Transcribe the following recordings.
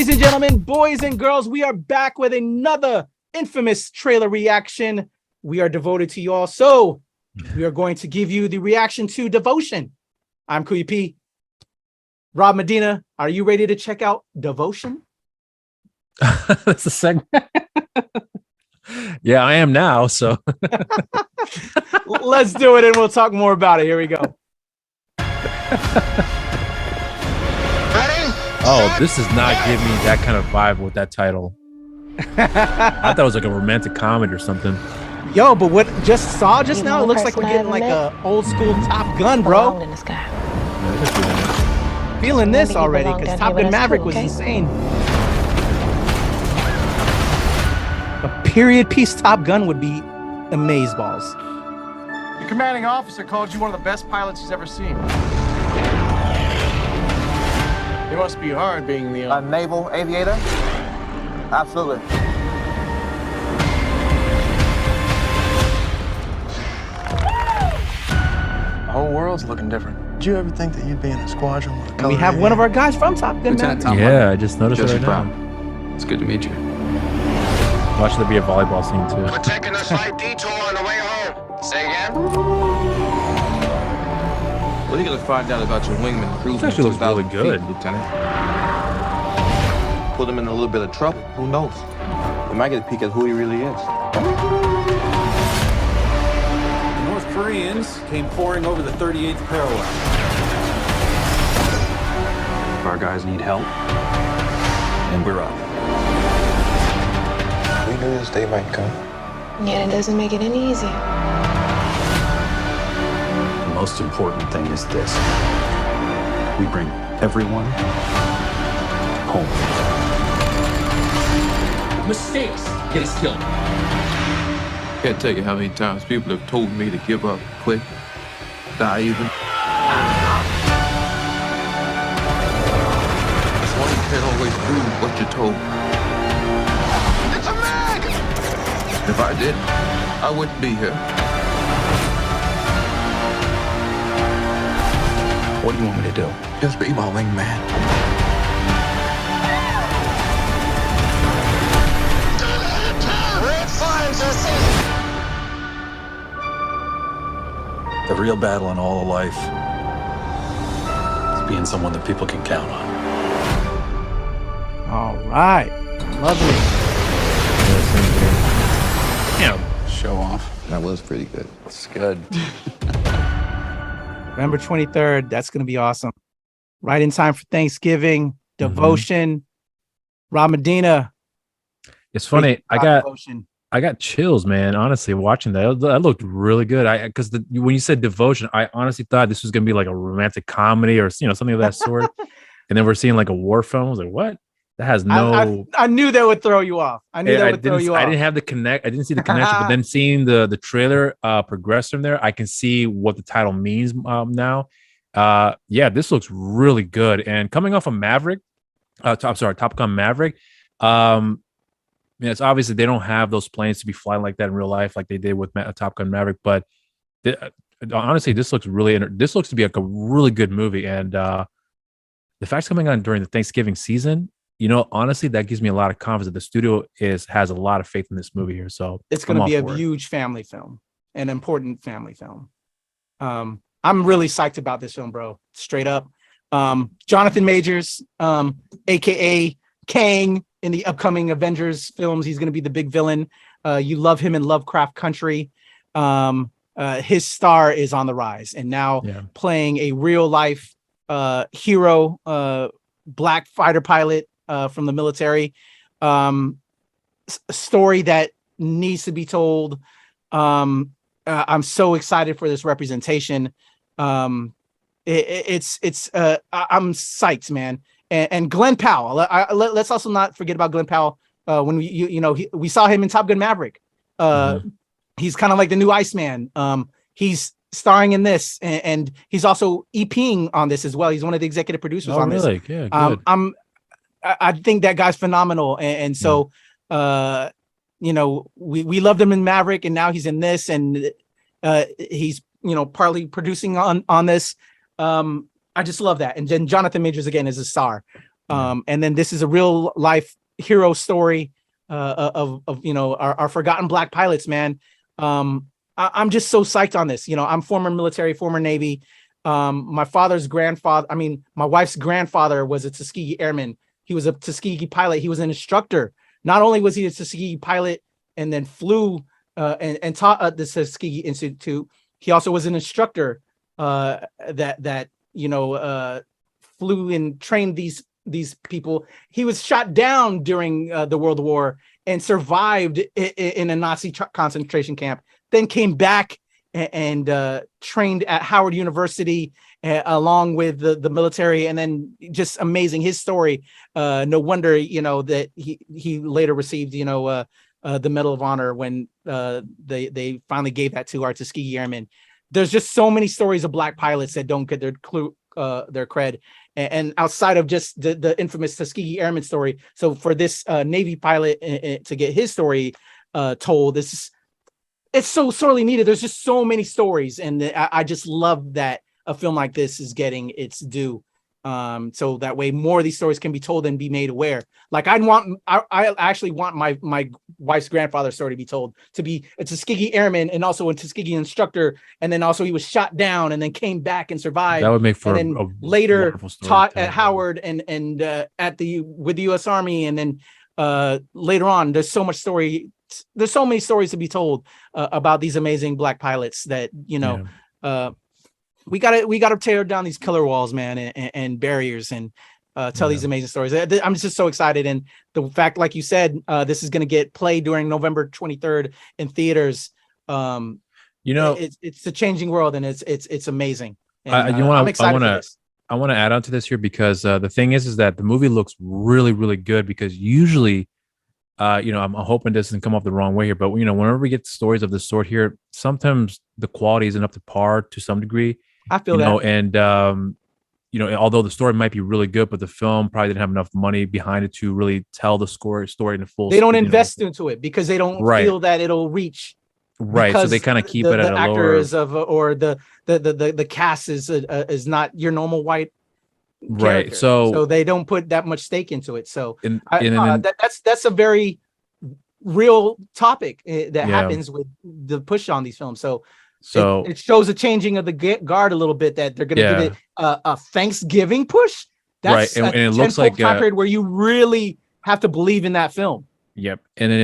Ladies and gentlemen, boys and girls, we are back with another infamous trailer reaction. We are devoted to you all, so we are going to give you the reaction to Devotion. I'm Kuya P. Rob Medina, are you ready to check out Devotion? That's a segment. Yeah, I am now, so. Let's do it and we'll talk more about it. Here we go. Oh, this does not give me that kind of vibe with that title. I thought it was like a romantic comedy or something. Yo, but what just saw just now, it looks like we're getting like a old school Top Gun, bro. Feeling this already, because Top Gun Maverick was insane. A period piece Top Gun would be amazeballs. Your commanding officer called you one of the best pilots he's ever seen. It must be hard being the naval aviator. Absolutely. The whole world's looking different. Did you ever think that you'd be in a squadron with a And we have one of our guys from Top Gun. Yeah, I just noticed it right now. It's good to meet you. Watch there be a volleyball scene too. We're taking a slight detour on the way home. Say again? What are you gonna find out about your wingman cruising? This actually looks really good, Lieutenant. Put him in a little bit of trouble. Who knows? We might get a peek at who he really is. The North Koreans came pouring over the 38th parallel. Our guys need help, and we're up. We knew this day might come. Yeah, it doesn't make it any easier. The most important thing is this. We bring everyone home. Mistakes get us killed. Can't tell you how many times people have told me to give up, quit, die even. One can't always do what you're told. It's a mag! If I did, I wouldn't be here. What do you want me to do? Just be my wingman. Red flags are seen! The real battle in all of life is being someone that people can count on. All right. Lovely. Yeah. Show off. That was pretty good. It's good. November 23rd. That's going to be awesome. Right in time for Thanksgiving. Devotion. Rob Medina. It's funny. I got Devotion. chills, man. Honestly, watching that looked really good. Because when you said Devotion, I honestly thought this was gonna be like a romantic comedy or something of that sort. And then we're seeing like a war film. I was like, what? That has no. I knew that would throw you off. I didn't have the connect. I didn't see the connection. But then seeing the trailer progress from there, I can see what the title means now. Yeah, this looks really good. And coming off of Maverick, Top Gun Maverick. It's obviously they don't have those planes to be flying like that in real life, like they did with Top Gun Maverick. But honestly, this looks this looks to be like a really good movie. And the fact's coming on during the Thanksgiving season. Honestly, that gives me a lot of confidence that the studio has a lot of faith in this movie here. So it's going to be a huge family film, an important family film. I'm really psyched about this film, bro. Straight up. Jonathan Majors, aka Kang in the upcoming Avengers films. He's going to be the big villain. You love him in Lovecraft Country. His star is on the rise, and now playing a real life hero, black fighter pilot from the military. A story that needs to be told. I'm so excited for this representation. I'm psyched, man. And Glen Powell. Let's also not forget about Glen Powell. When we saw him in Top Gun Maverick. He's kind of like the new Iceman. He's starring in this, and he's also EPing on this as well. He's one of the executive producers on this. Yeah, good. I think that guy's phenomenal, and so we loved him in Maverick, and now he's in this, and he's partly producing on this. I just love that. And then Jonathan Majors again is a star. And then this is a real life hero story of our forgotten black pilots, man. I'm just so psyched on this. I'm former military, former Navy. My wife's grandfather was a Tuskegee Airman. He was a Tuskegee pilot. He was an instructor. Not only was he a Tuskegee pilot and then flew and taught at the Tuskegee Institute, he also was an instructor that flew and trained these people. He was shot down during the World War and survived in a Nazi concentration camp, then came back and trained at Howard University along with the military, and then just amazing his story. No wonder that he later received the Medal of Honor when they finally gave that to our Tuskegee Airmen. There's just so many stories of black pilots that don't get their cred, and outside of just the infamous Tuskegee Airman story. So for this Navy pilot to get his story told, it's so sorely needed. There's just so many stories, and I just love that a film like this is getting its due. So that way more of these stories can be told and be made aware. Like I actually want my wife's grandfather's story to be told, to be a Tuskegee Airman and also a Tuskegee instructor, and then also he was shot down and then came back and survived. That would make for and then later taught at Howard and with the U.S. Army, and then later on there's so many stories to be told about these amazing black pilots that we gotta tear down these killer walls, man, and barriers, and tell these amazing stories. I'm just so excited, and the fact, like you said, this is going to get played during November 23rd in theaters. It's a changing world, and it's amazing. And, I'm excited for this. I want to add on to this here because the thing is that the movie looks really, really good, because usually, I'm hoping this doesn't come off the wrong way here, but whenever we get stories of this sort here, sometimes the quality isn't up to par to some degree. I feel that. And although the story might be really good, but the film probably didn't have enough money behind it to really tell the story in the full. They don't invest into it because they don't feel that it'll reach. Right. So they kind of keep it at a lower. Or the cast is not your normal white. Right. Character. So they don't put that much stake into it. So that's a very real topic that happens with the push on these films. So it shows a changing of the guard a little bit, that they're going to give it a Thanksgiving push. That's right. And it looks like time period where you really have to believe in that film. Yep. And then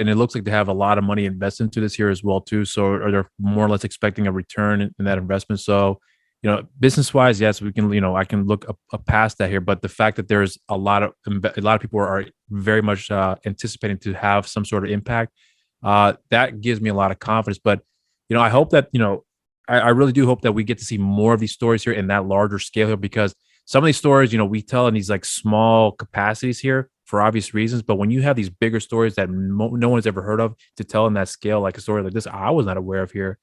it looks like they have a lot of money invested into this here as well too. So they're more or less expecting a return in that investment. So, business wise, yes, we can, I can look past that here, but the fact that there's a lot of people are very much anticipating to have some sort of impact, that gives me a lot of confidence. But, I hope that, I really do hope that we get to see more of these stories here in that larger scale here, because some of these stories, we tell in these like small capacities here for obvious reasons. But when you have these bigger stories that no one's ever heard of to tell in that scale, like a story like this, I was not aware of here.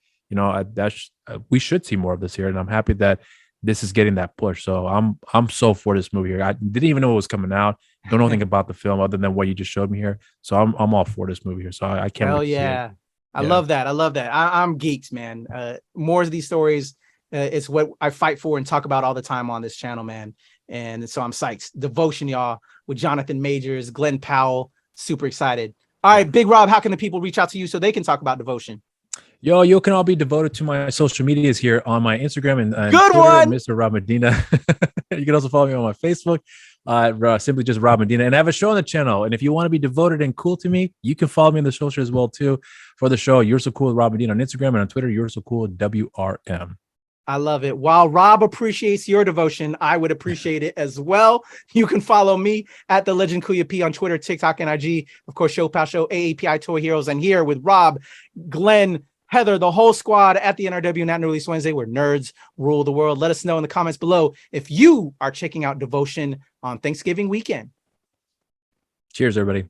We should see more of this here, and I'm happy that this is getting that push. So I'm so for this movie here. I didn't even know it was coming out. Don't know anything about the film other than what you just showed me here. So I'm all for this movie here. So I can't. Hell yeah. I love that. I'm geeked, man. More of these stories. It's what I fight for and talk about all the time on this channel, man. And so I'm psyched. Devotion, y'all, with Jonathan Majors, Glen Powell. Super excited. All right, Big Rob, how can the people reach out to you so they can talk about Devotion? Yo, you can all be devoted to my social medias here on my Instagram and good Twitter, one, Mr. Rob Medina. You can also follow me on my Facebook, simply just Rob Medina, and I have a show on the channel. And if you want to be devoted and cool to me, you can follow me on the social as well too. For the show, You're So Cool with Rob Medina on Instagram, and on Twitter, You're So Cool with WRM. I love it. While Rob appreciates your devotion, I would appreciate it as well. You can follow me at the Legend Kuya P on Twitter, TikTok, and IG. Of course, Show Pal Show, AAPI Toy Heroes, and here with Rob, Glenn, Heather, the whole squad at the NRW Not Release Wednesday, where nerds rule the world. Let us know in the comments below if you are checking out Devotion on Thanksgiving weekend. Cheers, everybody.